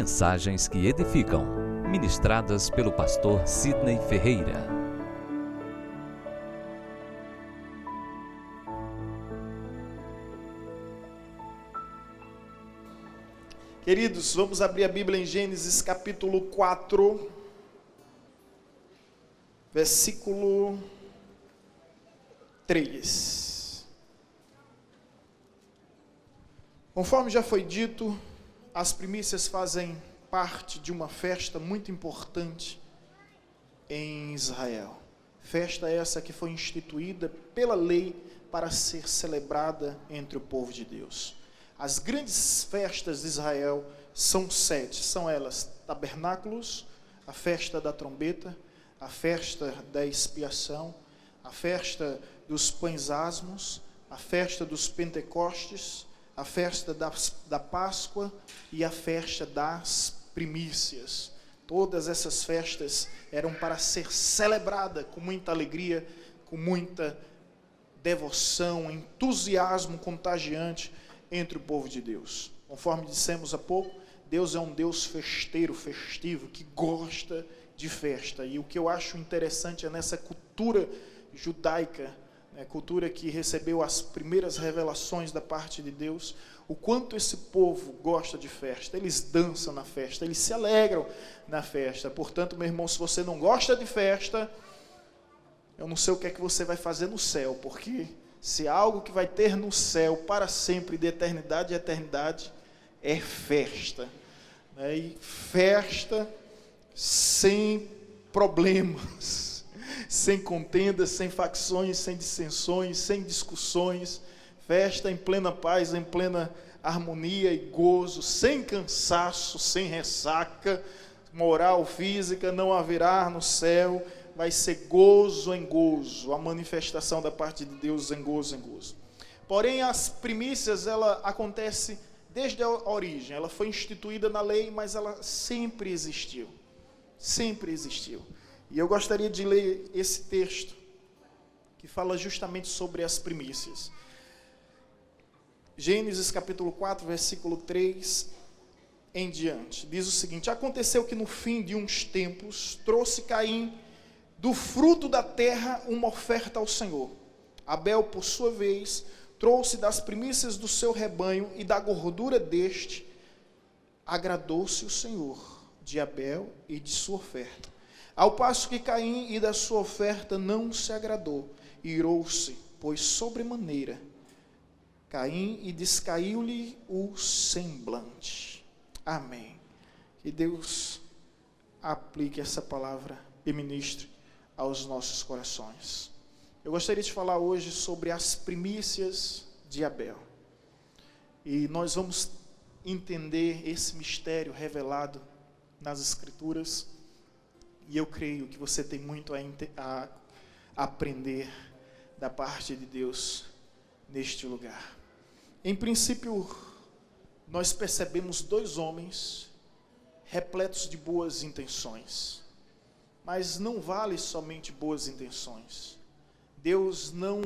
Mensagens que edificam, ministradas pelo pastor Sidney Ferreira. Queridos, vamos abrir a Bíblia em Gênesis capítulo 4, versículo 3. Conforme já foi dito, as primícias fazem parte de uma festa muito importante em Israel. Festa essa que foi instituída pela lei para ser celebrada entre o povo de Deus. As grandes festas de Israel são 7, são elas tabernáculos, a festa da trombeta, a festa da expiação, a festa dos pães asmos, a festa dos Pentecostes, a festa da Páscoa e a festa das primícias. Todas essas festas eram para ser celebrada com muita alegria, com muita devoção, entusiasmo contagiante entre o povo de Deus. Conforme dissemos há pouco, Deus é um Deus festeiro, festivo, que gosta de festa. E o que eu acho interessante é nessa cultura judaica, cultura que recebeu as primeiras revelações da parte de Deus, o quanto esse povo gosta de festa. Eles dançam na festa, eles se alegram na festa. Portanto, meu irmão, se você não gosta de festa, eu não sei o que é que você vai fazer no céu, porque se há algo que vai ter no céu para sempre, de eternidade a eternidade, é festa. E festa sem problemas, sem contendas, sem facções, sem dissensões, sem discussões. Festa em plena paz, em plena harmonia e gozo, sem cansaço, sem ressaca moral, física, não haverá no céu. Vai ser gozo em gozo, a manifestação da parte de Deus em gozo em gozo. Porém, as primícias, ela acontece desde a origem. Ela foi instituída na lei, mas ela sempre existiu. Sempre existiu. E eu gostaria de ler esse texto, que fala justamente sobre as primícias. Gênesis capítulo 4, versículo 3 em diante. Diz o seguinte: aconteceu que no fim de uns tempos, trouxe Caim do fruto da terra uma oferta ao Senhor. Abel, por sua vez, trouxe das primícias do seu rebanho, e da gordura deste agradou-se o Senhor de Abel e de sua oferta. Ao passo que Caim e da sua oferta não se agradou, irou-se, pois sobremaneira Caim, e descaiu-lhe o semblante. Amém. Que Deus aplique essa palavra e ministre aos nossos corações. Eu gostaria de falar hoje sobre as primícias de Abel. E nós vamos entender esse mistério revelado nas Escrituras. E eu creio que você tem muito a aprender da parte de Deus neste lugar. Em princípio, nós percebemos dois homens repletos de boas intenções. Mas não vale somente boas intenções. Deus não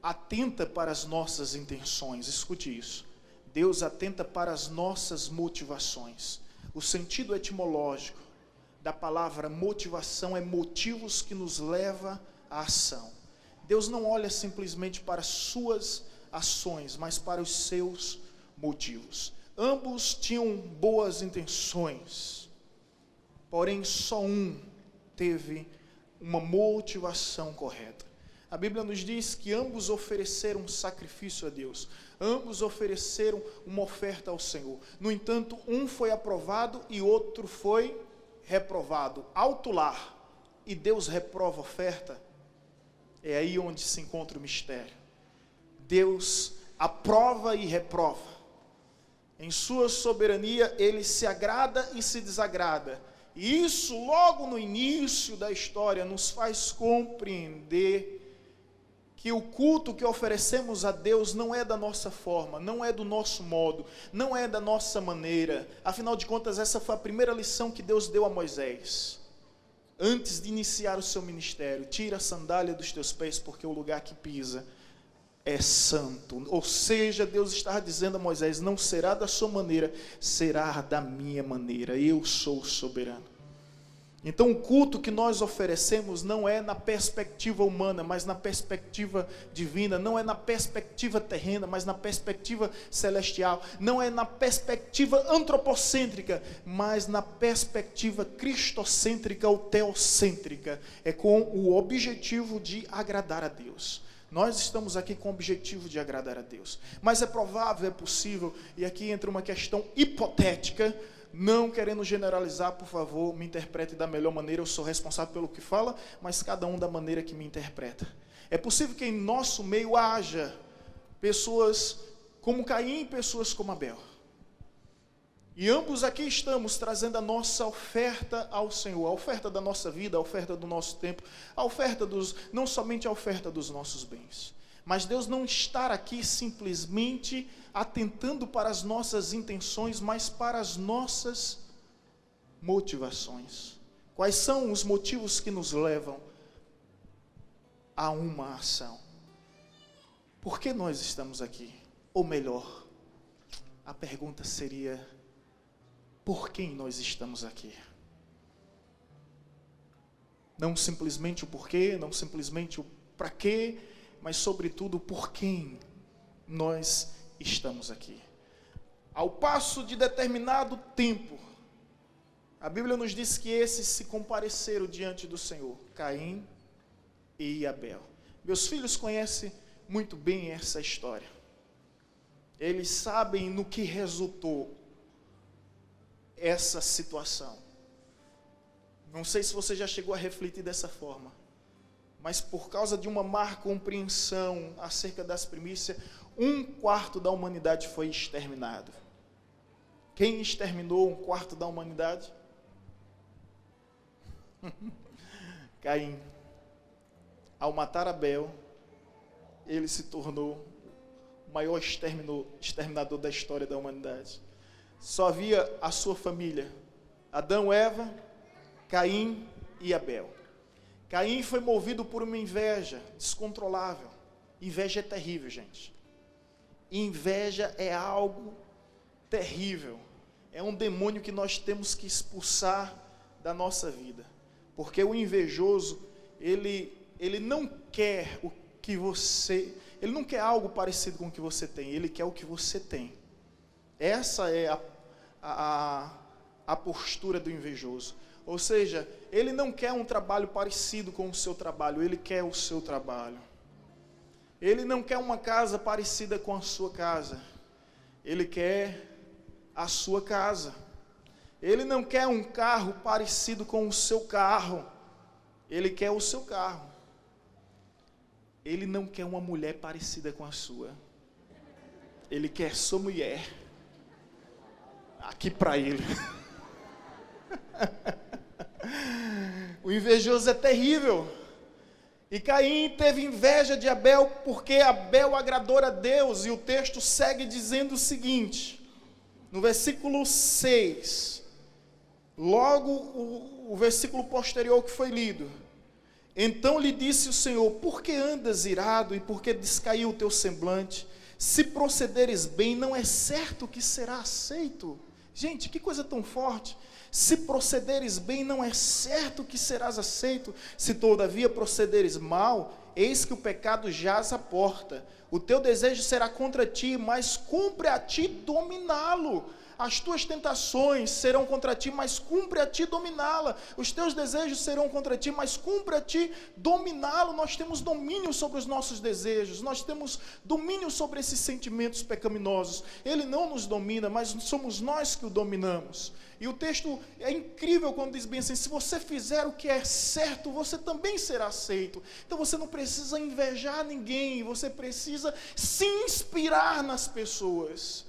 atenta para as nossas intenções, escute isso. Deus atenta para as nossas motivações. O sentido etimológico da palavra motivação é motivos que nos leva à ação. Deus não olha simplesmente para as suas ações, mas para os seus motivos. Ambos tinham boas intenções, porém só um teve uma motivação correta. A Bíblia nos diz que ambos ofereceram um sacrifício a Deus, ambos ofereceram uma oferta ao Senhor. No entanto, um foi aprovado e outro foi reprovado. Alto lá, e Deus reprova a oferta, é aí onde se encontra o mistério. Deus aprova e reprova. Em sua soberania, Ele se agrada e se desagrada. E isso, logo no início da história, nos faz compreender que o culto que oferecemos a Deus não é da nossa forma, não é do nosso modo, não é da nossa maneira. Afinal de contas, essa foi a primeira lição que Deus deu a Moisés. Antes de iniciar o seu ministério: tira a sandália dos teus pés, porque o lugar que pisa é santo. Ou seja, Deus está dizendo a Moisés: não será da sua maneira, será da minha maneira. Eu sou soberano. Então o culto que nós oferecemos não é na perspectiva humana, mas na perspectiva divina. Não é na perspectiva terrena, mas na perspectiva celestial. Não é na perspectiva antropocêntrica, mas na perspectiva cristocêntrica ou teocêntrica. É com o objetivo de agradar a Deus. Nós estamos aqui com o objetivo de agradar a Deus. Mas é provável, é possível, e aqui entra uma questão hipotética, não querendo generalizar, por favor, me interprete da melhor maneira. Eu sou responsável pelo que fala, mas cada um da maneira que me interpreta. É possível que em nosso meio haja pessoas como Caim e pessoas como Abel. E ambos aqui estamos trazendo a nossa oferta ao Senhor, a oferta da nossa vida, a oferta do nosso tempo, a oferta não somente a oferta dos nossos bens. Mas Deus não está aqui simplesmente atentando para as nossas intenções, mas para as nossas motivações. Quais são os motivos que nos levam a uma ação? Por que nós estamos aqui? Ou melhor, a pergunta seria: por quem nós estamos aqui? Não simplesmente o porquê, não simplesmente o para quê, mas sobretudo por quem nós estamos aqui. Ao passo de determinado tempo, a Bíblia nos diz que esses se compareceram diante do Senhor, Caim e Abel. Meus filhos conhecem muito bem essa história. Eles sabem no que resultou essa situação. Não sei se você já chegou a refletir dessa forma, mas por causa de uma má compreensão acerca das primícias, 1/4 da humanidade foi exterminado. Quem exterminou 1/4 da humanidade? Caim. Ao matar Abel, ele se tornou o maior exterminador da história da humanidade. Só havia a sua família: Adão, Eva, Caim e Abel. Caim foi movido por uma inveja descontrolável. Inveja é terrível, gente. Inveja é algo terrível. É um demônio que nós temos que expulsar da nossa vida. Porque o invejoso, ele não quer o que você... Ele não quer algo parecido com o que você tem. Ele quer o que você tem. Essa é a postura do invejoso. Ou seja, ele não quer um trabalho parecido com o seu trabalho, ele quer o seu trabalho. Ele não quer uma casa parecida com a sua casa, ele quer a sua casa. Ele não quer um carro parecido com o seu carro, ele quer o seu carro. Ele não quer uma mulher parecida com a sua, ele quer sua mulher. Aqui para ele. O invejoso é terrível. E Caim teve inveja de Abel porque Abel agradou a Deus. E o texto segue dizendo o seguinte, no versículo 6, logo o versículo posterior que foi lido: então lhe disse o Senhor: por que andas irado e por que descaiu o teu semblante? Se procederes bem, não é certo que será aceito. Gente, que coisa tão forte. Se procederes bem, não é certo que serás aceito. Se todavia procederes mal, eis que o pecado jaz à porta. O teu desejo será contra ti, mas cumpre a ti dominá-lo. As tuas tentações serão contra ti, mas cumpre a ti dominá-la. Os teus desejos serão contra ti, mas cumpre a ti dominá-lo. Nós temos domínio sobre os nossos desejos. Nós temos domínio sobre esses sentimentos pecaminosos. Ele não nos domina, mas somos nós que o dominamos. E o texto é incrível quando diz bem assim: se você fizer o que é certo, você também será aceito. Então você não precisa invejar ninguém, você precisa se inspirar nas pessoas.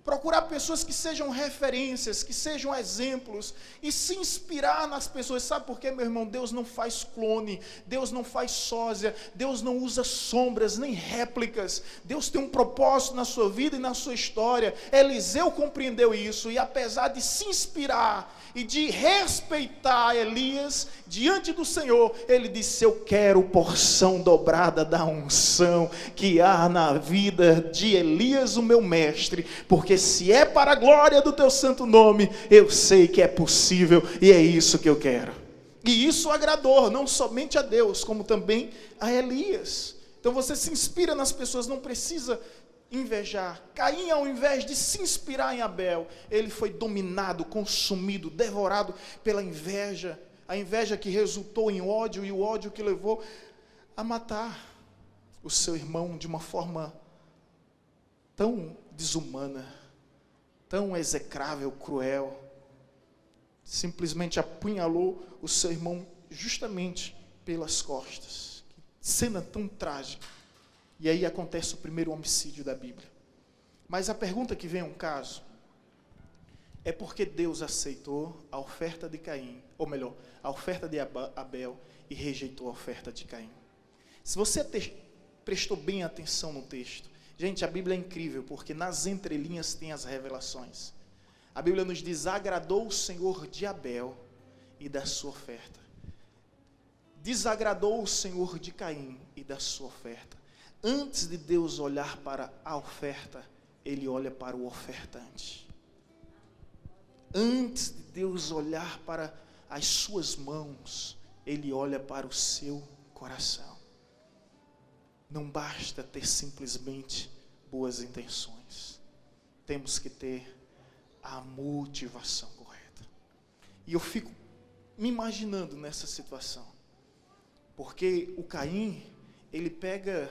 Procurar pessoas que sejam referências, que sejam exemplos, e se inspirar nas pessoas. Sabe por quê, meu irmão? Deus não faz clone, Deus não faz sósia, Deus não usa sombras, nem réplicas. Deus tem um propósito na sua vida e na sua história. Eliseu compreendeu isso, e apesar de se inspirar e de respeitar Elias diante do Senhor, ele disse: eu quero porção dobrada da unção que há na vida de Elias, o meu mestre, porque se é para a glória do teu santo nome, eu sei que é possível, e é isso que eu quero. E isso agradou não somente a Deus, como também a Elias. Então você se inspira nas pessoas, não precisa invejar. Caim, ao invés de se inspirar em Abel, ele foi dominado, consumido, devorado pela inveja. A inveja que resultou em ódio, e o ódio que levou a matar o seu irmão de uma forma tão desumana, tão execrável, cruel. Simplesmente apunhalou o seu irmão justamente pelas costas. Que cena tão trágica. E aí acontece o primeiro homicídio da Bíblia. Mas a pergunta que vem ao caso é porque Deus aceitou a oferta de Caim, ou melhor, a oferta de Abel, e rejeitou a oferta de Caim. Se você prestou bem atenção no texto, gente, a Bíblia é incrível, porque nas entrelinhas tem as revelações. A Bíblia nos diz: agradou o Senhor de Abel e da sua oferta. Desagradou o Senhor de Caim e da sua oferta. Antes de Deus olhar para a oferta, Ele olha para o ofertante. Antes de Deus olhar para as suas mãos, Ele olha para o seu coração. Não basta ter simplesmente boas intenções. Temos que ter a motivação correta. E eu fico me imaginando nessa situação. Porque o Caim, ele pega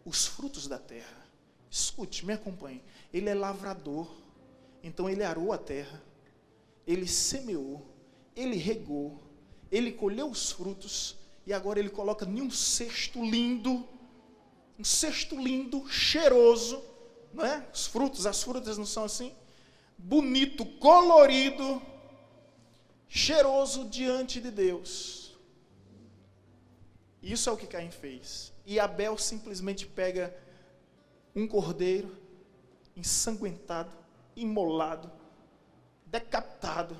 os frutos da terra. Escute, me acompanhe. Ele é lavrador. Então ele arou a terra. Ele semeou. Ele regou. Ele colheu os frutos. E agora ele coloca em um cesto lindo. Um cesto lindo, cheiroso. Não é? As frutas não são assim? Bonito, colorido, cheiroso diante de Deus. Isso é o que Caim fez. E Abel simplesmente pega um cordeiro ensanguentado, imolado, decapitado,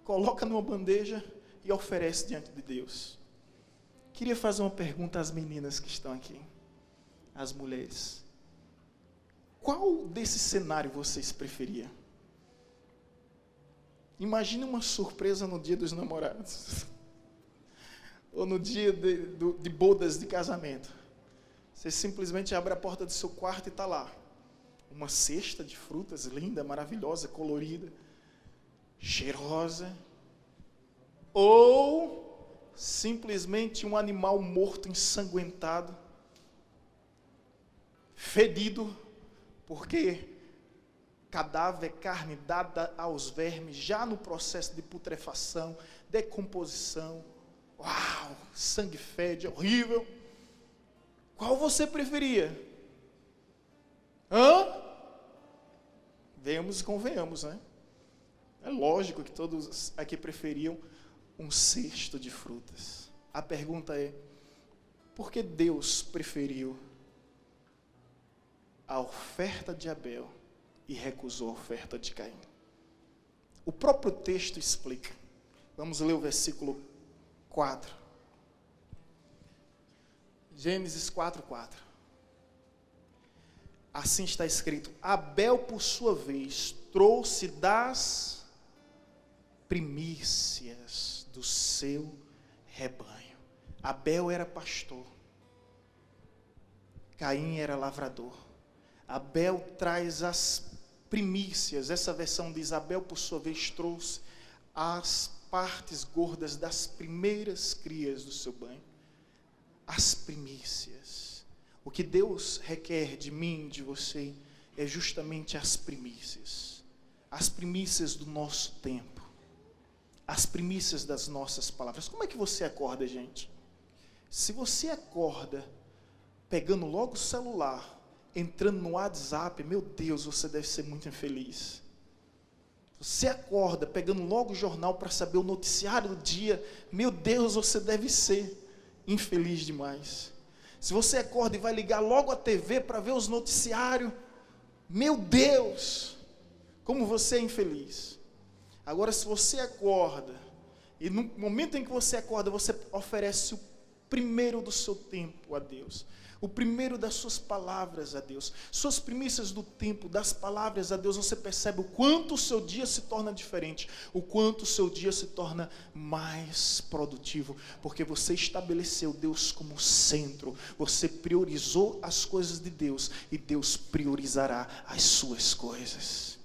coloca numa bandeja e oferece diante de Deus. Queria fazer uma pergunta às meninas que estão aqui, às mulheres. Qual desse cenário vocês preferiam? Imagine uma surpresa no dia dos namorados. Ou no dia de bodas de casamento. Você simplesmente abre a porta do seu quarto e está lá. Uma cesta de frutas linda, maravilhosa, colorida, cheirosa. Ou simplesmente um animal morto, ensanguentado, fedido, porque cadáver, carne dada aos vermes, já no processo de putrefação, decomposição. Uau, sangue fede, horrível. Qual você preferia? Venhamos e convenhamos, né? É lógico que todos aqui preferiam um cesto de frutas. A pergunta é: por que Deus preferiu a oferta de Abel e recusou a oferta de Caim? O próprio texto explica. Vamos ler o versículo 4. Gênesis 4:4. Assim está escrito: Abel, por sua vez, trouxe das primícias do seu rebanho. Abel era pastor. Caim era lavrador. Abel traz as primícias. Essa versão diz: Abel, por sua vez, trouxe as partes gordas das primeiras crias do seu banho. As primícias. O que Deus requer de mim, de você, é justamente as primícias. As primícias do nosso tempo. As primícias das nossas palavras. Como é que você acorda, gente? Se você acorda pegando logo o celular entrando no WhatsApp, meu Deus, você deve ser muito infeliz. Você acorda pegando logo o jornal para saber o noticiário do dia, meu Deus, você deve ser infeliz demais. Se você acorda e vai ligar logo a TV para ver os noticiários, meu Deus, como você é infeliz. Agora, se você acorda, e no momento em que você acorda, você oferece o primeiro do seu tempo a Deus, o primeiro das suas palavras a Deus, suas primícias do tempo, das palavras a Deus, você percebe o quanto o seu dia se torna diferente, o quanto o seu dia se torna mais produtivo, porque você estabeleceu Deus como centro, você priorizou as coisas de Deus, e Deus priorizará as suas coisas.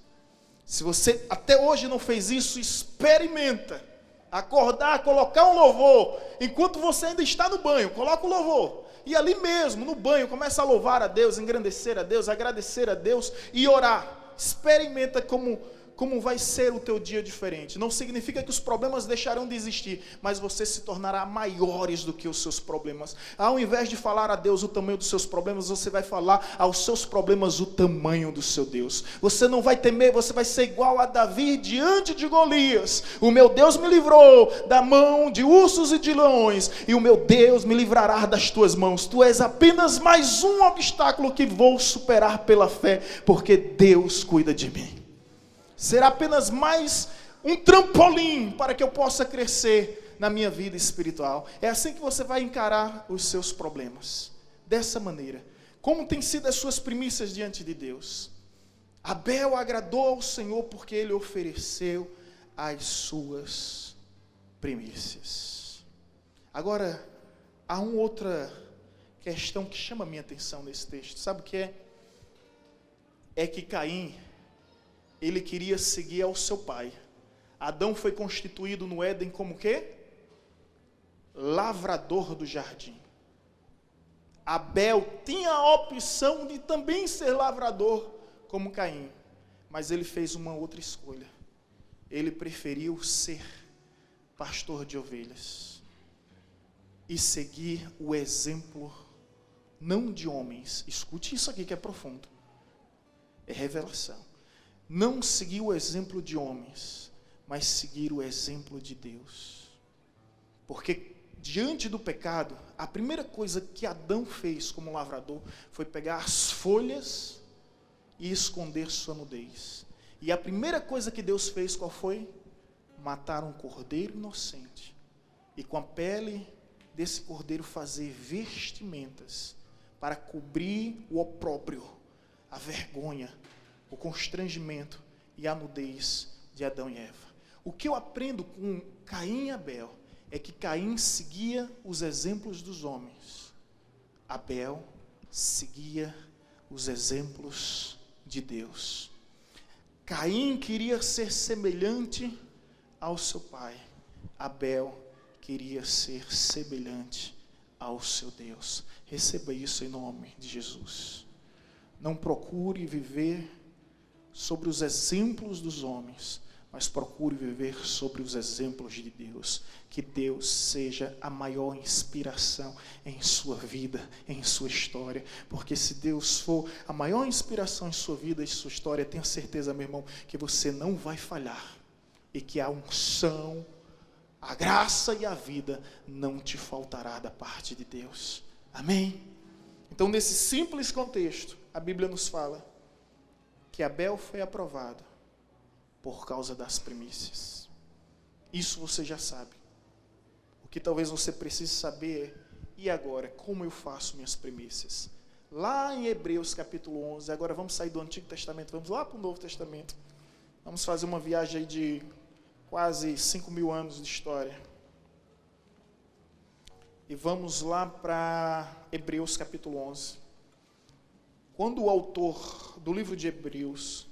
Se você até hoje não fez isso, experimenta. Acordar, colocar um louvor, enquanto você ainda está no banho, coloca o louvor, e ali mesmo, no banho, começa a louvar a Deus, engrandecer a Deus, agradecer a Deus e orar. Experimenta como vai ser o teu dia diferente. Não significa que os problemas deixarão de existir, mas você se tornará maiores do que os seus problemas. Ao invés de falar a Deus o tamanho dos seus problemas, você vai falar aos seus problemas o tamanho do seu Deus. Você não vai temer, você vai ser igual a Davi diante de Golias. O meu Deus me livrou da mão de ursos e de leões, e o meu Deus me livrará das tuas mãos. Tu és apenas mais um obstáculo que vou superar pela fé, porque Deus cuida de mim. Será apenas mais um trampolim para que eu possa crescer na minha vida espiritual. É assim que você vai encarar os seus problemas. Dessa maneira. Como tem sido as suas primícias diante de Deus? Abel agradou ao Senhor porque ele ofereceu as suas primícias. Agora, há uma outra questão que chama a minha atenção nesse texto. Sabe o que é? É que Caim, ele queria seguir ao seu pai. Adão foi constituído no Éden como o quê? Lavrador do jardim. Abel tinha a opção de também ser lavrador como Caim, mas ele fez uma outra escolha. Ele preferiu ser pastor de ovelhas e seguir o exemplo não de homens. Escute isso aqui que é profundo. É revelação. Não seguir o exemplo de homens, mas seguir o exemplo de Deus. Porque diante do pecado, a primeira coisa que Adão fez como lavrador foi pegar as folhas e esconder sua nudez. E a primeira coisa que Deus fez, qual foi? Matar um cordeiro inocente. E com a pele desse cordeiro fazer vestimentas para cobrir o opróbrio, a vergonha, o constrangimento e a nudez de Adão e Eva. O que eu aprendo com Caim e Abel é que Caim seguia os exemplos dos homens. Abel seguia os exemplos de Deus. Caim queria ser semelhante ao seu pai. Abel queria ser semelhante ao seu Deus. Receba isso em nome de Jesus. Não procure viver sobre os exemplos dos homens, mas procure viver sobre os exemplos de Deus. Que Deus seja a maior inspiração em sua vida, em sua história. Porque se Deus for a maior inspiração em sua vida e sua história, tenha certeza, meu irmão, que você não vai falhar. E que a unção, a graça e a vida não te faltará da parte de Deus. Amém? Então, nesse simples contexto, a Bíblia nos fala que Abel foi aprovado por causa das primícias. Isso você já sabe. O que talvez você precise saber é, e agora, como eu faço minhas primícias? Lá em Hebreus capítulo 11, agora vamos sair do Antigo Testamento, vamos lá para o Novo Testamento. Vamos fazer uma viagem aí de quase 5.000 anos de história. E vamos lá para Hebreus capítulo 11. Quando o autor do livro de Hebreus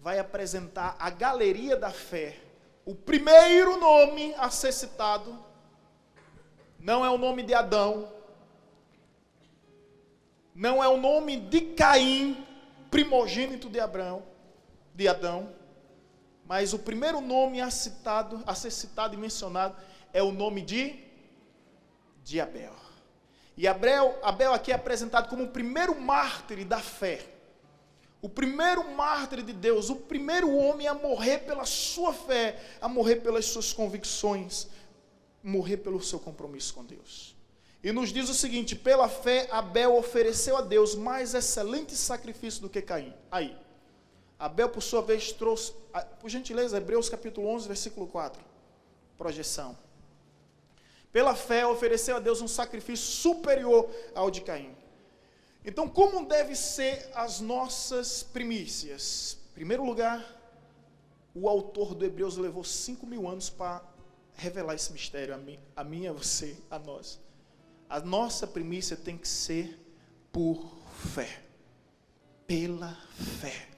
vai apresentar a galeria da fé, o primeiro nome a ser citado não é o nome de Adão, não é o nome de Caim, primogênito de Adão, mas o primeiro nome a ser citado e mencionado é o nome de Abel. E Abel aqui é apresentado como o primeiro mártir da fé. O primeiro mártir de Deus, o primeiro homem a morrer pela sua fé, a morrer pelas suas convicções, morrer pelo seu compromisso com Deus. E nos diz o seguinte: pela fé Abel ofereceu a Deus mais excelente sacrifício do que Caim. Aí, Abel por sua vez trouxe, por gentileza, Hebreus capítulo 11, versículo 4, projeção. Pela fé ofereceu a Deus um sacrifício superior ao de Caim. Então, como devem ser as nossas primícias? Em primeiro lugar, o autor do Hebreus levou 5.000 anos para revelar esse mistério a mim, a você, a nós. A nossa primícia tem que ser por fé. Pela fé.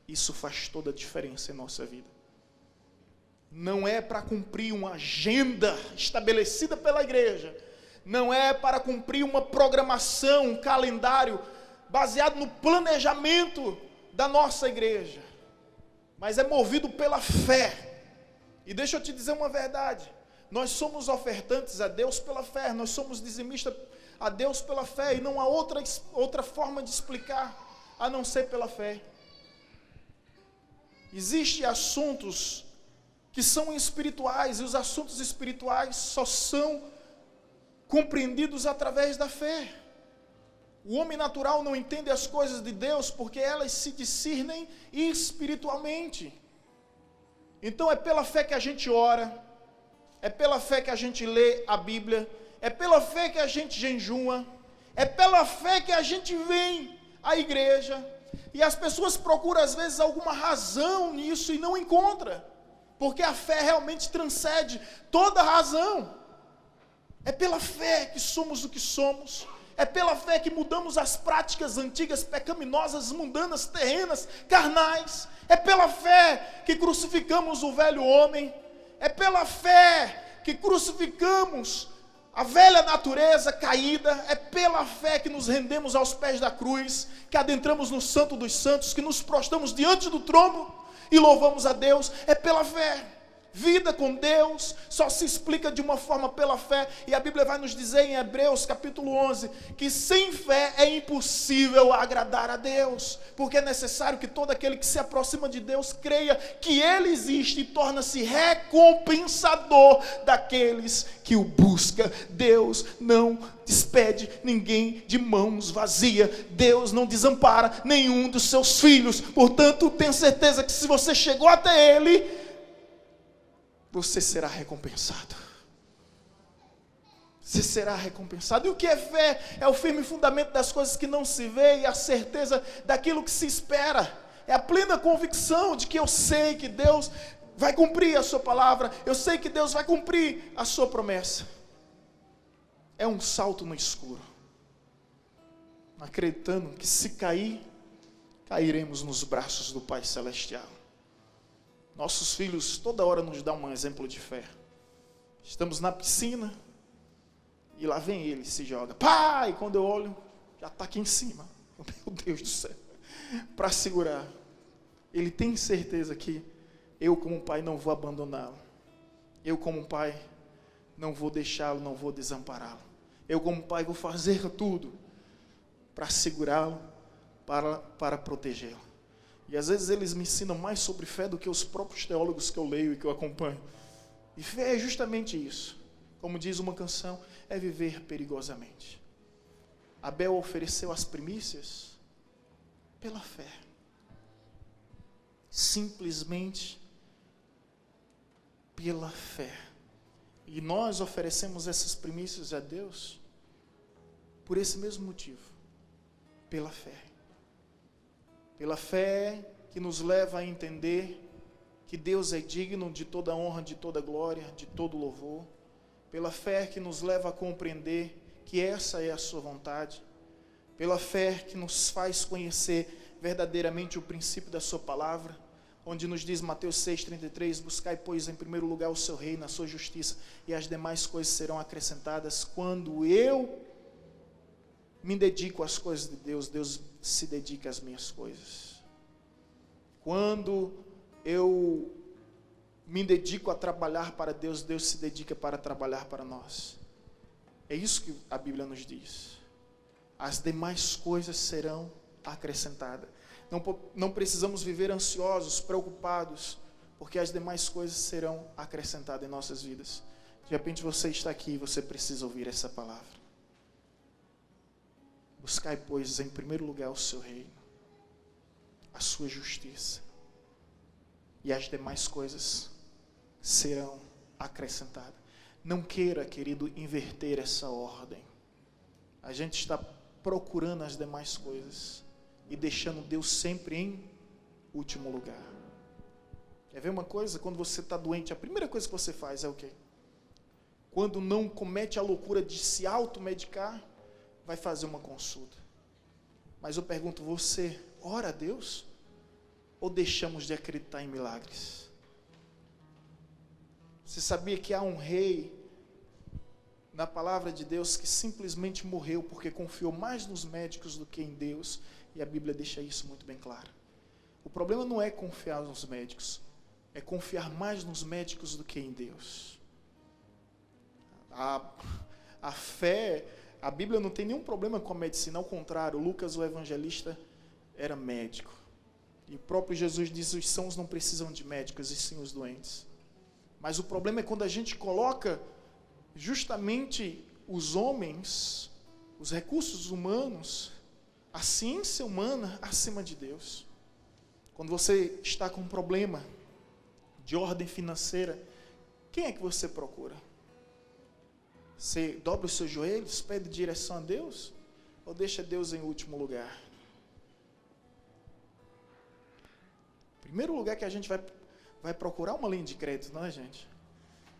Isso faz toda a diferença em nossa vida. Não é para cumprir uma agenda estabelecida pela igreja. Não é para cumprir uma programação, um calendário baseado no planejamento da nossa igreja, mas é movido pela fé. E deixa eu te dizer uma verdade: nós somos ofertantes a Deus pela fé, nós somos dizimistas a Deus pela fé, e não há outra forma de explicar a não ser pela fé. Existem assuntos que são espirituais, e os assuntos espirituais só são compreendidos através da fé. O homem natural não entende as coisas de Deus porque elas se discernem espiritualmente. Então é pela fé que a gente ora, é pela fé que a gente lê a Bíblia, é pela fé que a gente jejua, é pela fé que a gente vem à igreja. E as pessoas procuram às vezes alguma razão nisso e não encontram, porque a fé realmente transcende toda razão. É pela fé que somos o que somos. É pela fé que mudamos as práticas antigas, pecaminosas, mundanas, terrenas, carnais. É pela fé que crucificamos o velho homem. É pela fé que crucificamos a velha natureza caída. É pela fé que nos rendemos aos pés da cruz, que adentramos no Santo dos Santos, que nos prostramos diante do trono e louvamos a Deus. É pela fé. Vida com Deus só se explica de uma forma pela fé. E a Bíblia vai nos dizer em Hebreus capítulo 11 que sem fé é impossível agradar a Deus, porque é necessário que todo aquele que se aproxima de Deus creia que Ele existe e torna-se recompensador daqueles que o buscam. Deus não despede ninguém de mãos vazias. Deus não desampara nenhum dos seus filhos. Portanto, tenha certeza que se você chegou até Ele, você será recompensado. Você será recompensado. E o que é fé? É o firme fundamento das coisas que não se vê e a certeza daquilo que se espera. É a plena convicção de que eu sei que Deus vai cumprir a sua palavra. Eu sei que Deus vai cumprir a sua promessa. É um salto no escuro, acreditando que se cair, cairemos nos braços do Pai Celestial. Nossos filhos toda hora nos dão um exemplo de fé. Estamos na piscina e lá vem ele, se joga. Pai, quando eu olho, já está aqui em cima. Meu Deus do céu. Para segurar. Ele tem certeza que eu como pai não vou abandoná-lo. Eu como pai não vou deixá-lo, não vou desampará-lo. Eu como pai vou fazer tudo para segurá-lo, para protegê-lo. E às vezes eles me ensinam mais sobre fé do que os próprios teólogos que eu leio e que eu acompanho. E fé é justamente isso. Como diz uma canção, é viver perigosamente. Abel ofereceu as primícias pela fé. Simplesmente pela fé. E nós oferecemos essas primícias a Deus por esse mesmo motivo. Pela fé. Pela fé que nos leva a entender que Deus é digno de toda honra, de toda glória, de todo louvor. Pela fé que nos leva a compreender que essa é a sua vontade. Pela fé que nos faz conhecer verdadeiramente o princípio da sua palavra, onde nos diz Mateus 6,33, buscai, pois, em primeiro lugar o seu reino, a sua justiça, e as demais coisas serão acrescentadas. Quando eu me dedico às coisas de Deus, Deus se dedica às minhas coisas. Quando eu me dedico a trabalhar para Deus, Deus se dedica para trabalhar para nós. É isso que a Bíblia nos diz. As demais coisas serão acrescentadas. Não precisamos viver ansiosos, preocupados, porque as demais coisas serão acrescentadas em nossas vidas. De repente você está aqui e você precisa ouvir essa palavra. Buscai, pois, em primeiro lugar o seu reino, a sua justiça, e as demais coisas serão acrescentadas. Não queira, querido, inverter essa ordem. A gente está procurando as demais coisas e deixando Deus sempre em último lugar. Quer ver uma coisa? Quando você está doente, a primeira coisa que você faz é o quê? Quando não comete a loucura de se automedicar, vai fazer uma consulta. Mas eu pergunto, você ora a Deus? Ou deixamos de acreditar em milagres? Você sabia que há um rei na palavra de Deus que simplesmente morreu porque confiou mais nos médicos do que em Deus? E a Bíblia deixa isso muito bem claro. O problema não é confiar nos médicos, é confiar mais nos médicos do que em Deus. A fé, a Bíblia não tem nenhum problema com a medicina, ao contrário, Lucas, o evangelista, era médico. E o próprio Jesus diz, os sãos não precisam de médicos, e sim os doentes. Mas o problema é quando a gente coloca justamente os homens, os recursos humanos, a ciência humana acima de Deus. Quando você está com um problema de ordem financeira, quem é que você procura? Você dobra os seus joelhos, pede direção a Deus? Ou deixa Deus em último lugar? Primeiro lugar que a gente vai procurar uma linha de crédito, não é, gente?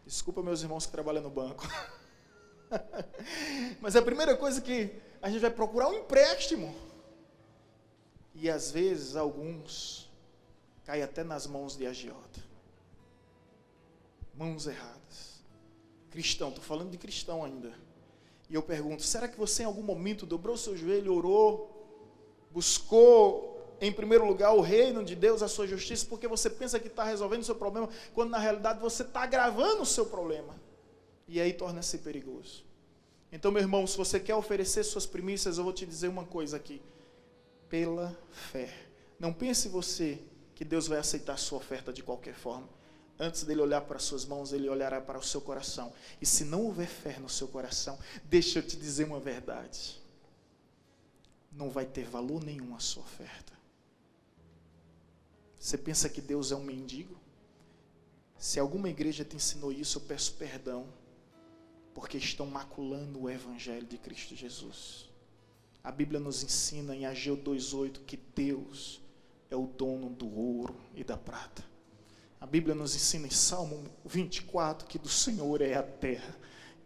Desculpa meus irmãos que trabalham no banco. Mas a primeira coisa que a gente vai procurar é um empréstimo. E às vezes alguns caem até nas mãos de agiota. Mãos erradas. Cristão, estou falando de cristão ainda. E eu pergunto, será que você em algum momento dobrou seu joelho, orou, buscou em primeiro lugar o reino de Deus, a sua justiça, porque você pensa que está resolvendo o seu problema, quando na realidade você está agravando o seu problema. E aí torna-se perigoso. Então, meu irmão, se você quer oferecer suas primícias, eu vou te dizer uma coisa aqui. Pela fé. Não pense você que Deus vai aceitar a sua oferta de qualquer forma. Antes dele olhar para as suas mãos, ele olhará para o seu coração. E se não houver fé no seu coração, deixa eu te dizer uma verdade. Não vai ter valor nenhum a sua oferta. Você pensa que Deus é um mendigo? Se alguma igreja te ensinou isso, eu peço perdão, porque estão maculando o Evangelho de Cristo Jesus. A Bíblia nos ensina em Ageu 2,8 que Deus é o dono do ouro e da prata. A Bíblia nos ensina em Salmo 24 que do Senhor é a terra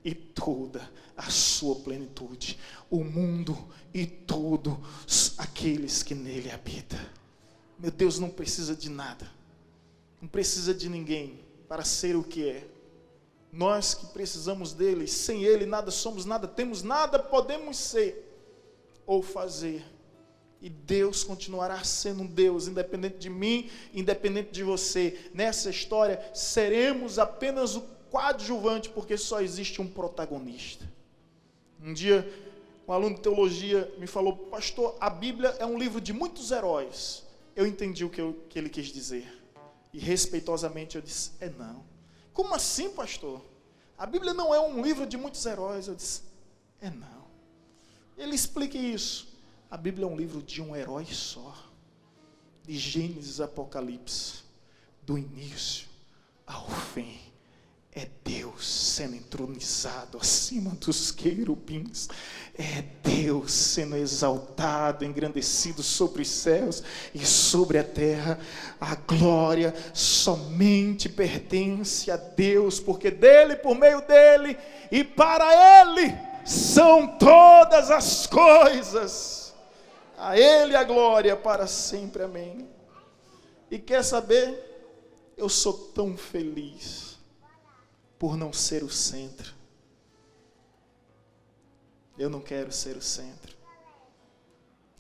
e toda a sua plenitude, o mundo e todos aqueles que nele habitam. Meu Deus não precisa de nada, não precisa de ninguém para ser o que é. Nós que precisamos dele, sem ele nada somos, nada temos, nada podemos ser ou fazer. E Deus continuará sendo um Deus, independente de mim, independente de você. Nessa história seremos apenas o coadjuvante, porque só existe um protagonista. Um dia um aluno de teologia me falou, pastor, a Bíblia é um livro de muitos heróis. Eu entendi o que ele quis dizer. E respeitosamente eu disse, não. Como assim, pastor? A Bíblia não é um livro de muitos heróis. Eu disse, não. Ele explica isso. A Bíblia é um livro de um herói só. De Gênesis a Apocalipse. Do início ao fim. É Deus sendo entronizado acima dos querubins. É Deus sendo exaltado, engrandecido sobre os céus e sobre a terra. A glória somente pertence a Deus, porque dele, por meio dele e para ele são todas as coisas. A ele a glória para sempre. Amém. E quer saber? Eu sou tão feliz por não ser o centro. Eu não quero ser o centro.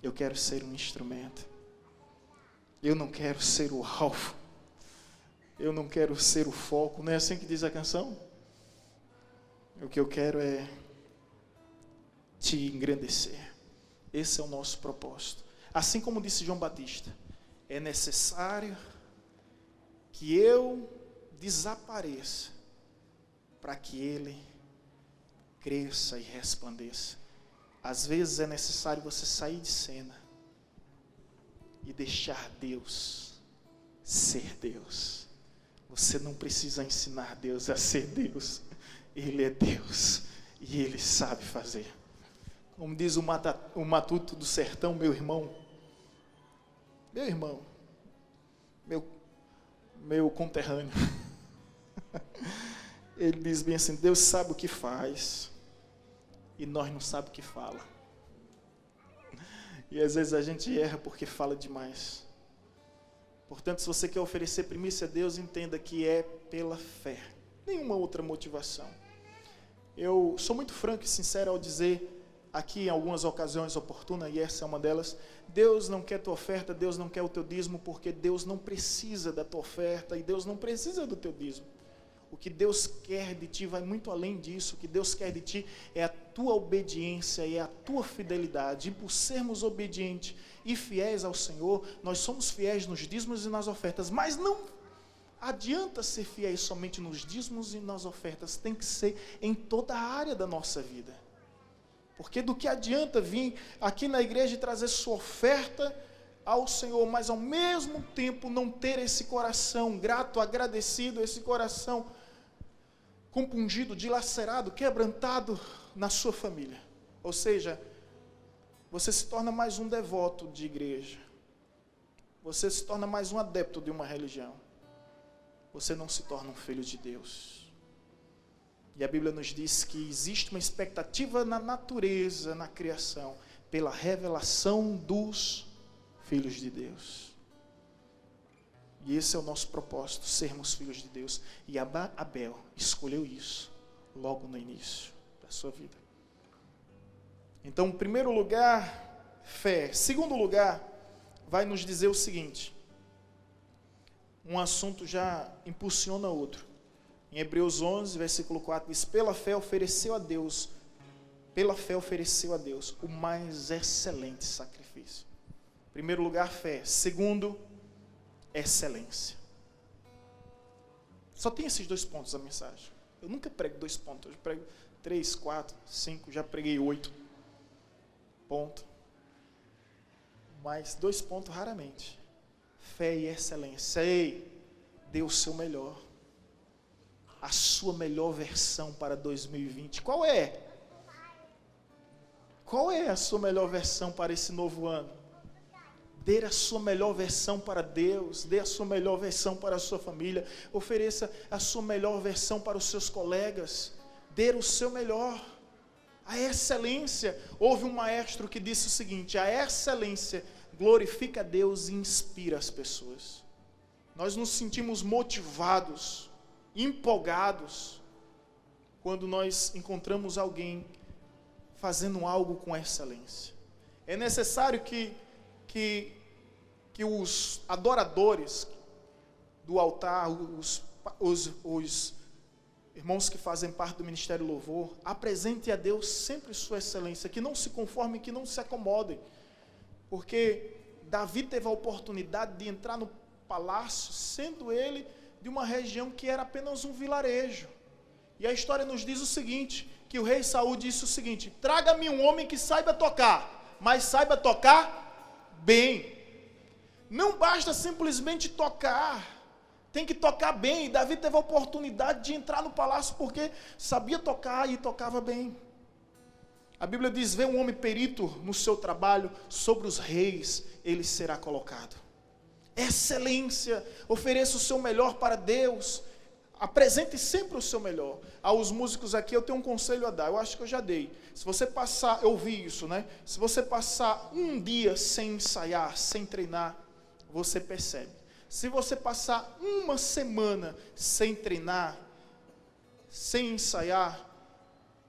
Eu quero ser um instrumento. Eu não quero ser o alvo. Eu não quero ser o foco. Não é assim que diz a canção? O que eu quero é te engrandecer. Esse é o nosso propósito. Assim como disse João Batista, é necessário que eu desapareça para que ele cresça e resplandeça. Às vezes é necessário você sair de cena e deixar Deus ser Deus. Você não precisa ensinar Deus a ser Deus. Ele é Deus e Ele sabe fazer. Como diz o Matuto do Sertão, meu irmão, meu conterrâneo. Ele diz bem assim: Deus sabe o que faz e nós não sabemos o que fala. E às vezes a gente erra porque fala demais. Portanto, se você quer oferecer primícia a Deus, entenda que é pela fé, nenhuma outra motivação. Eu sou muito franco e sincero ao dizer aqui em algumas ocasiões oportunas, e essa é uma delas: Deus não quer tua oferta, Deus não quer o teu dízimo, porque Deus não precisa da tua oferta e Deus não precisa do teu dízimo. O que Deus quer de ti vai muito além disso. O que Deus quer de ti é a tua obediência e a tua fidelidade. E por sermos obedientes e fiéis ao Senhor, nós somos fiéis nos dízimos e nas ofertas. Mas não adianta ser fiéis somente nos dízimos e nas ofertas. Tem que ser em toda a área da nossa vida. Porque do que adianta vir aqui na igreja e trazer sua oferta ao Senhor, mas ao mesmo tempo não ter esse coração grato, agradecido, esse coração compungido, dilacerado, quebrantado na sua família. Ou seja, você se torna mais um devoto de igreja, você se torna mais um adepto de uma religião, você não se torna um filho de Deus. E a Bíblia nos diz que existe uma expectativa na natureza, na criação, pela revelação dos filhos de Deus. E esse é o nosso propósito, sermos filhos de Deus. E Abel escolheu isso logo no início da sua vida. Então, em primeiro lugar, fé. Segundo lugar, vai nos dizer o seguinte: um assunto já impulsiona outro. Em Hebreus 11, versículo 4, diz: pela fé ofereceu a Deus o mais excelente sacrifício. Primeiro lugar, fé. Segundo, excelência. Só tem esses 2 pontos a mensagem. Eu nunca prego 2 pontos. Eu prego 3, 4, 5, já preguei 8 pontos. Mas 2 pontos raramente. Fé e excelência. Ei, dê o seu melhor. A sua melhor versão para 2020. Qual é? Qual é a sua melhor versão para esse novo ano? Dê a sua melhor versão para Deus, dê a sua melhor versão para a sua família, ofereça a sua melhor versão para os seus colegas, dê o seu melhor. A excelência, houve um maestro que disse o seguinte: a excelência glorifica a Deus e inspira as pessoas. Nós nos sentimos motivados, empolgados, quando nós encontramos alguém fazendo algo com excelência. É necessário que os adoradores do altar, os irmãos que fazem parte do Ministério Louvor, apresentem a Deus sempre sua excelência, que não se conformem, que não se acomodem, porque Davi teve a oportunidade de entrar no palácio, sendo ele de uma região que era apenas um vilarejo, e a história nos diz o seguinte, que o rei Saul disse o seguinte: traga-me um homem que saiba tocar, mas saiba tocar bem. Não basta simplesmente tocar, tem que tocar bem. E Davi teve a oportunidade de entrar no palácio porque sabia tocar e tocava bem. A Bíblia diz: vê um homem perito no seu trabalho, sobre os reis ele será colocado. Excelência, ofereça o seu melhor para Deus, apresente sempre o seu melhor. Aos músicos aqui eu tenho um conselho a dar, eu acho que eu já dei. Se você passar, eu vi isso, né? Se você passar um dia sem ensaiar, sem treinar, você percebe. Se você passar uma semana sem treinar, sem ensaiar,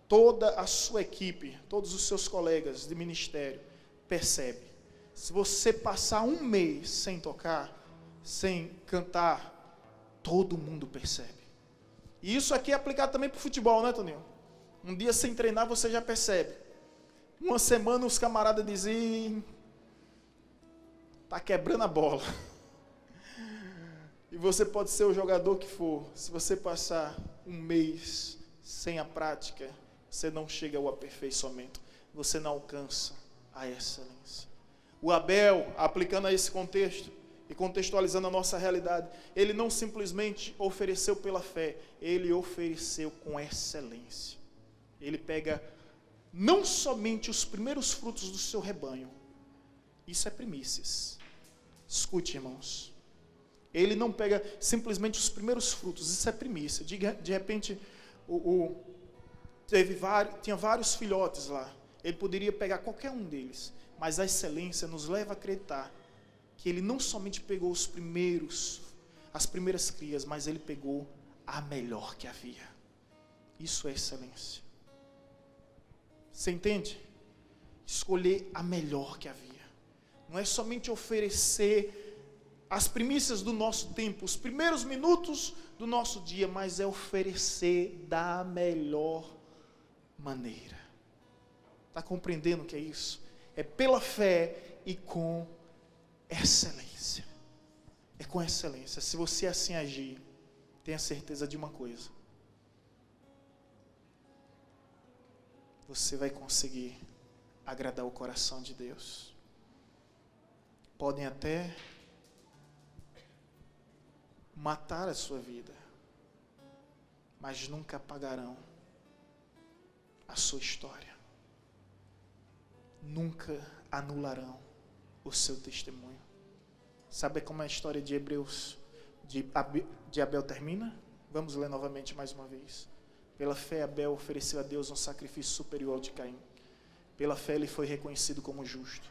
toda a sua equipe, todos os seus colegas de ministério percebe. Se você passar um mês sem tocar, sem cantar, todo mundo percebe. E isso aqui é aplicado também para o futebol, né, Toninho? Um dia sem treinar você já percebe. Uma semana os camaradas diziam, está quebrando a bola. E você pode ser o jogador que for, se você passar um mês sem a prática, você não chega ao aperfeiçoamento, você não alcança a excelência. O Abel, aplicando a esse contexto e contextualizando a nossa realidade, ele não simplesmente ofereceu pela fé, ele ofereceu com excelência. Ele pega não somente os primeiros frutos do seu rebanho, isso é primícias. Escute, irmãos, ele não pega simplesmente os primeiros frutos, isso é primícia. De repente, tinha vários filhotes lá, ele poderia pegar qualquer um deles, mas a excelência nos leva a acreditar que ele não somente pegou as primeiras crias, mas ele pegou a melhor que havia. Isso é excelência. Você entende? Escolher a melhor que havia. Não é somente oferecer as primícias do nosso tempo, os primeiros minutos do nosso dia, mas é oferecer da melhor maneira. Está compreendendo o que é isso? É pela fé e com excelência. É com excelência. Se você assim agir, tenha certeza de uma coisa: você vai conseguir agradar o coração de Deus. Podem até matar a sua vida, mas nunca apagarão a sua história. Nunca anularão o seu testemunho. Sabe como a história de Hebreus, de Abel termina? Vamos ler novamente mais uma vez. Pela fé, Abel ofereceu a Deus um sacrifício superior ao de Caim. Pela fé, ele foi reconhecido como justo,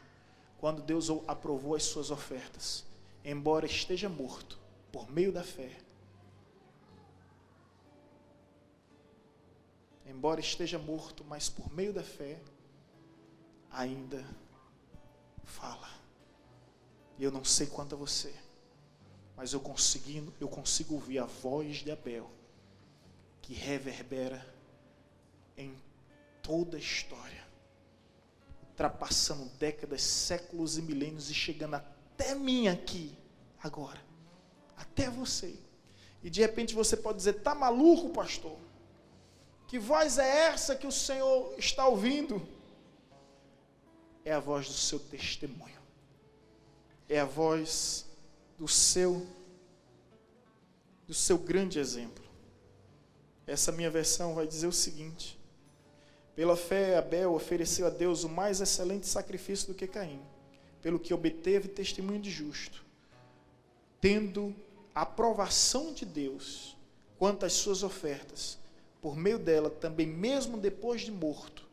quando Deus aprovou as suas ofertas, embora esteja morto, por meio da fé. Embora esteja morto, mas por meio da fé, ainda fala. E eu não sei quanto a você, mas eu consigo ouvir a voz de Abel, que reverbera em toda a história, ultrapassando décadas, séculos e milênios e chegando até mim aqui, agora, até você. E de repente você pode dizer: está maluco, pastor? Que voz é essa que o Senhor está ouvindo? É a voz do seu testemunho, é a voz do seu grande exemplo. Essa minha versão vai dizer o seguinte: pela fé, Abel ofereceu a Deus o mais excelente sacrifício do que Caim, pelo que obteve testemunho de justo, tendo a aprovação de Deus quanto às suas ofertas. Por meio dela também, mesmo depois de morto,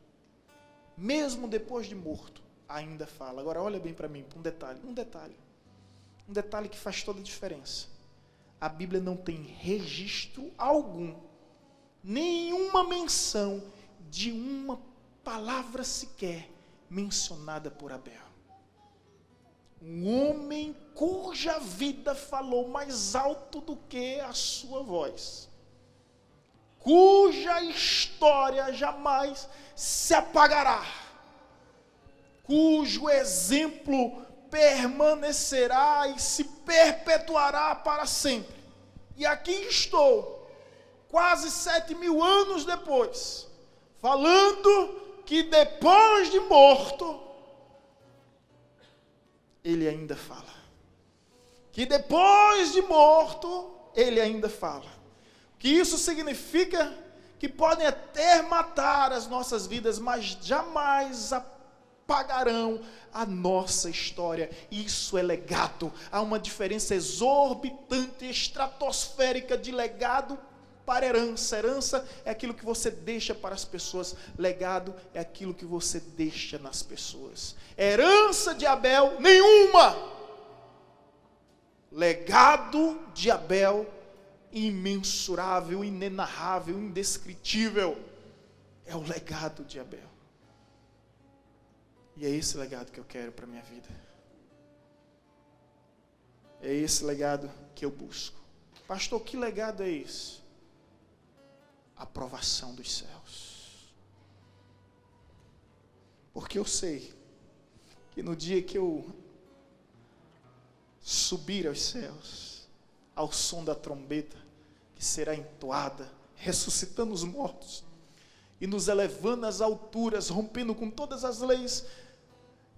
ainda fala. Agora olha bem para mim, um detalhe que faz toda a diferença. A Bíblia não tem registro algum, nenhuma menção de uma palavra sequer mencionada por Abel. Um homem cuja vida falou mais alto do que a sua voz, cuja história jamais se apagará, cujo exemplo permanecerá e se perpetuará para sempre. E aqui estou, quase 7.000 anos depois, falando que depois de morto, ele ainda fala. Que depois de morto, ele ainda fala. Que isso significa que podem até matar as nossas vidas, mas jamais apagarão a nossa história. Isso é legado. Há uma diferença exorbitante, estratosférica de legado para herança. Herança é aquilo que você deixa para as pessoas. Legado é aquilo que você deixa nas pessoas. Herança de Abel, nenhuma. Legado de Abel, imensurável, inenarrável, indescritível. É o legado de Abel. E é esse legado que eu quero para a minha vida. É esse legado que eu busco. Pastor, que legado é esse? A aprovação dos céus. Porque eu sei que no dia que eu subir aos céus, ao som da trombeta, que será entoada, ressuscitando os mortos, e nos elevando às alturas, rompendo com todas as leis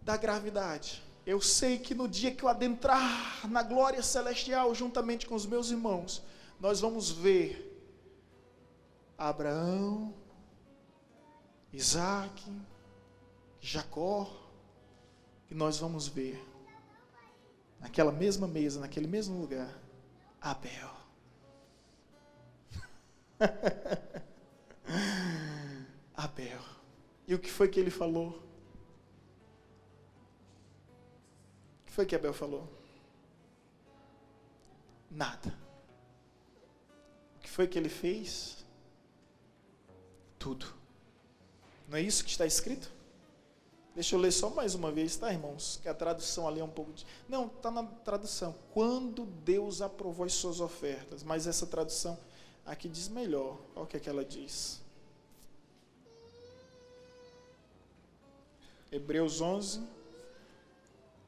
da gravidade. Eu sei que no dia que eu adentrar na glória celestial, juntamente com os meus irmãos, nós vamos ver Abraão, Isaac, Jacó, e nós vamos ver, naquela mesma mesa, naquele mesmo lugar, Abel. Abel. E o que foi que ele falou? O que foi que Abel falou? Nada. O que foi que ele fez? Tudo. Não é isso que está escrito? Deixa eu ler só mais uma vez, tá, irmãos? Que a tradução ali é um pouco Não, está na tradução. Quando Deus aprovou as suas ofertas. Mas essa tradução aqui diz melhor. Olha o que é que ela diz. Hebreus 11,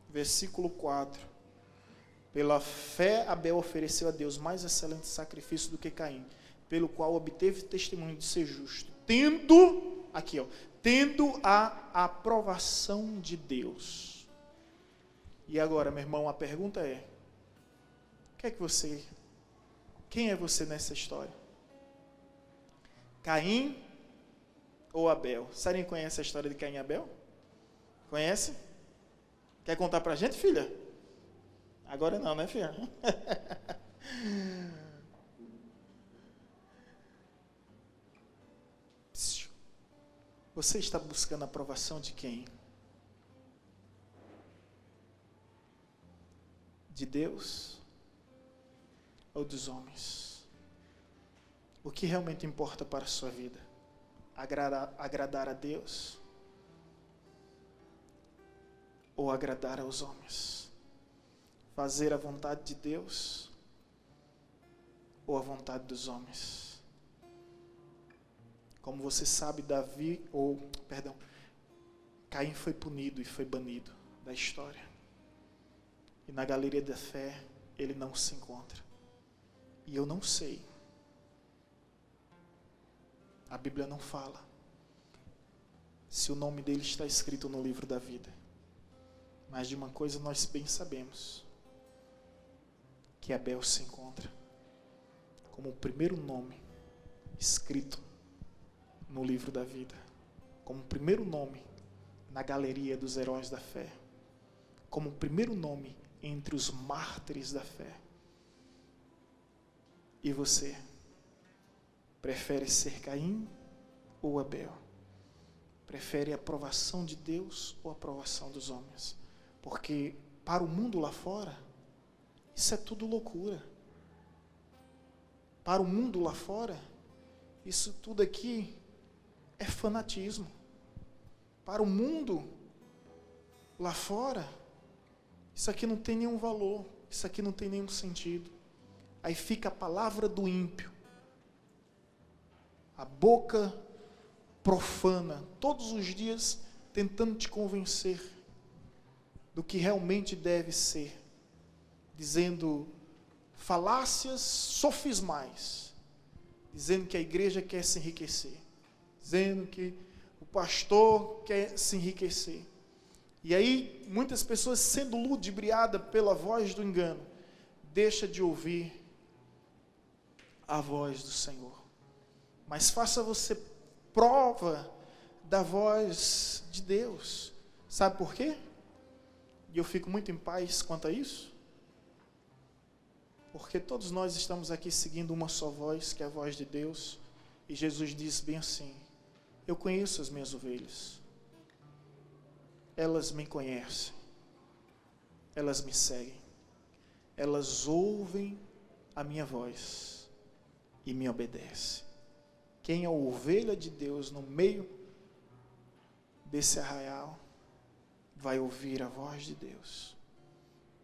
versículo 4. Pela fé, Abel ofereceu a Deus mais excelente sacrifício do que Caim, pelo qual obteve testemunho de ser justo, tendo a aprovação de Deus. E agora, meu irmão, a pergunta é: quem é você nessa história? Caim ou Abel? Sarinha conhece a história de Caim e Abel? Conhece? Quer contar pra gente, filha? Agora não, né, filha? Você está buscando a aprovação de quem? De Deus ou dos homens? O que realmente importa para a sua vida? Agradar a Deus ou agradar aos homens? Fazer a vontade de Deus ou a vontade dos homens? Como você sabe, Caim foi punido e foi banido da história. E na galeria da fé, ele não se encontra. E eu não sei. A Bíblia não fala se o nome dele está escrito no livro da vida. Mas de uma coisa nós bem sabemos, que Abel se encontra como o primeiro nome escrito no livro da vida, como o primeiro nome na galeria dos heróis da fé, como o primeiro nome entre os mártires da fé. E você prefere ser Caim ou Abel? Prefere a aprovação de Deus ou a aprovação dos homens? Porque para o mundo lá fora, isso é tudo loucura. Para o mundo lá fora, isso tudo aqui é fanatismo. Para o mundo lá fora, isso aqui não tem nenhum valor, isso aqui não tem nenhum sentido. Aí fica a palavra do ímpio, a boca profana, todos os dias tentando te convencer do que realmente deve ser, dizendo falácias sofismais, dizendo que a igreja quer se enriquecer, dizendo que o pastor quer se enriquecer. E aí, muitas pessoas, sendo ludibriadas pela voz do engano, deixa de ouvir a voz do Senhor. Mas faça você prova da voz de Deus. Sabe por quê? E eu fico muito em paz quanto a isso. Porque todos nós estamos aqui seguindo uma só voz, que é a voz de Deus. E Jesus disse bem assim: eu conheço as minhas ovelhas. Elas me conhecem. Elas me seguem. Elas ouvem a minha voz e me obedecem. Quem é a ovelha de Deus no meio desse arraial, vai ouvir a voz de Deus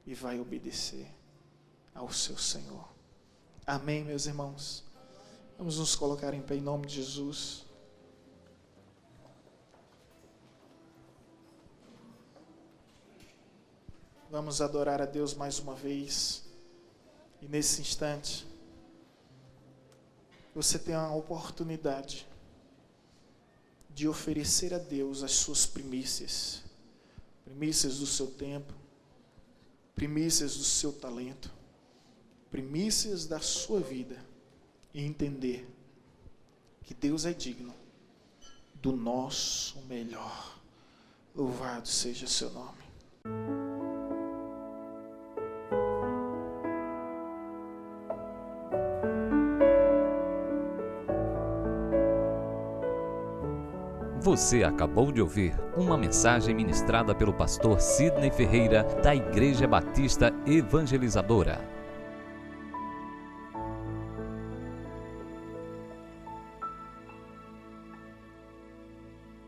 e vai obedecer ao seu Senhor. Amém, meus irmãos? Vamos nos colocar em pé em nome de Jesus. Vamos adorar a Deus mais uma vez. E nesse instante, você tem a oportunidade de oferecer a Deus as suas primícias. Primícias do seu tempo, primícias do seu talento, primícias da sua vida. E entender que Deus é digno do nosso melhor. Louvado seja seu nome. Você acabou de ouvir uma mensagem ministrada pelo pastor Sidney Ferreira, da Igreja Batista Evangelizadora.